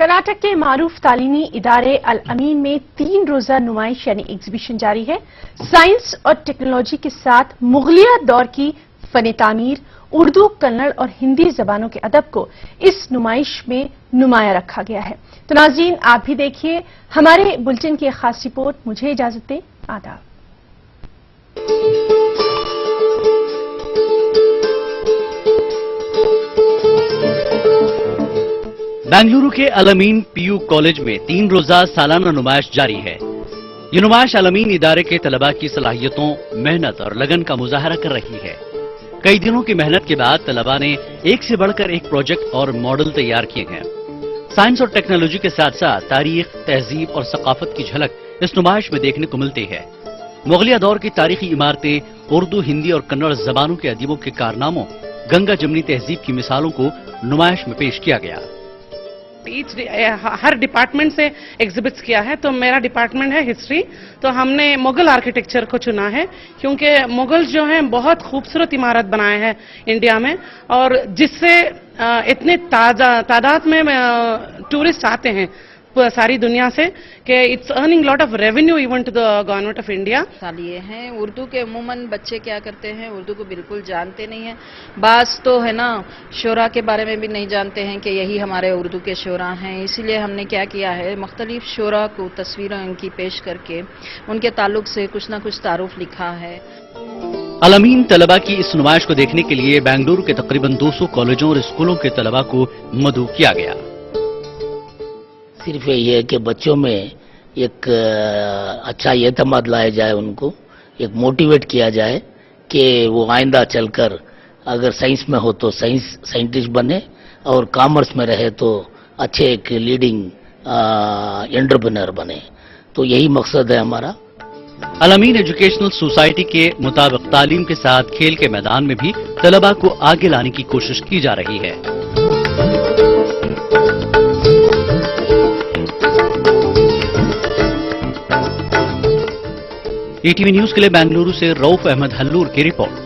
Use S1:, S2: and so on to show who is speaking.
S1: कर्नाटक के मारूफ तालीमी इदारे अल अमीन में 3 रोजा नुमाइश यानी एग्जीबिशन जारी है। साइंस और टेक्नोलॉजी के साथ मुगलिया दौर की फन तामीर, उर्दू, कन्नड़ और हिंदी जबानों के अदब को इस नुमाइश में नुमाया रखा गया है। तो नाज़रीन, आप भी देखिए हमारे बुलेटिन की एक खास रिपोर्ट। मुझे इजाजत दें। आदाब।
S2: बेंगलुरु के अल अमीन पीयू कॉलेज में 3 रोजा सालाना नुमाइश जारी है। ये नुमाइश अल अमीन इदारे के तलबा की सलाहियतों, मेहनत और लगन का मुजाहरा कर रही है। कई दिनों की मेहनत के बाद तलबा ने एक से बढ़कर एक प्रोजेक्ट और मॉडल तैयार किए हैं। साइंस और टेक्नोलॉजी के साथ साथ तारीख, तहजीब और सकाफत की झलक इस नुमाइश में देखने को मिलती है। मुगलिया दौर की तारीखी इमारतें, उर्दू, हिंदी और कन्नड़ जबानों के अदीबों के कारनामों, गंगा जमनी तहजीब की मिसालों को नुमाइश में पेश किया गया।
S3: हर डिपार्टमेंट से एग्जिबिट्स किया है। तो मेरा डिपार्टमेंट है हिस्ट्री, तो हमने मुगल आर्किटेक्चर को चुना है क्योंकि मुगल जो हैं बहुत खूबसूरत इमारत बनाए हैं इंडिया में, और जिससे इतने तादाद में टूरिस्ट आते हैं सारी दुनिया से कि it's earning lot of revenue even to the government of India.
S4: लिए हैं उर्दू के अमूमन बच्चे क्या करते हैं, उर्दू को बिल्कुल जानते नहीं हैं। बास तो है ना शोरा के बारे में भी नहीं जानते हैं कि यही हमारे उर्दू के शोरा हैं। इसीलिए हमने क्या किया है, मुख्तलिफ शोरा को तस्वीरें उनकी पेश करके उनके ताल्लुक से कुछ ना कुछ तारुफ लिखा है।
S2: अल अमीन तलबा की इस नुमाइश को देखने के लिए बेंगलुरु के तकरीबन 200 कॉलेजों और स्कूलों के तलबा को मदऊ किया गया।
S5: सिर्फ ये है कि बच्चों में एक अच्छा एतमाद लाया जाए, उनको एक मोटिवेट किया जाए कि वो आइंदा चलकर अगर साइंस में हो तो साइंटिस्ट बने और कॉमर्स में रहे तो अच्छे एक लीडिंग एंटरप्रेन्योर बने। तो यही मकसद है हमारा।
S2: अल अमीन एजुकेशनल सोसाइटी के मुताबिक तालीम के साथ खेल के मैदान में भी तलबा को आगे लाने की कोशिश की जा रही है। ETV न्यूज के लिए बेंगलुरु से रऊफ अहमद हल्लूर की रिपोर्ट।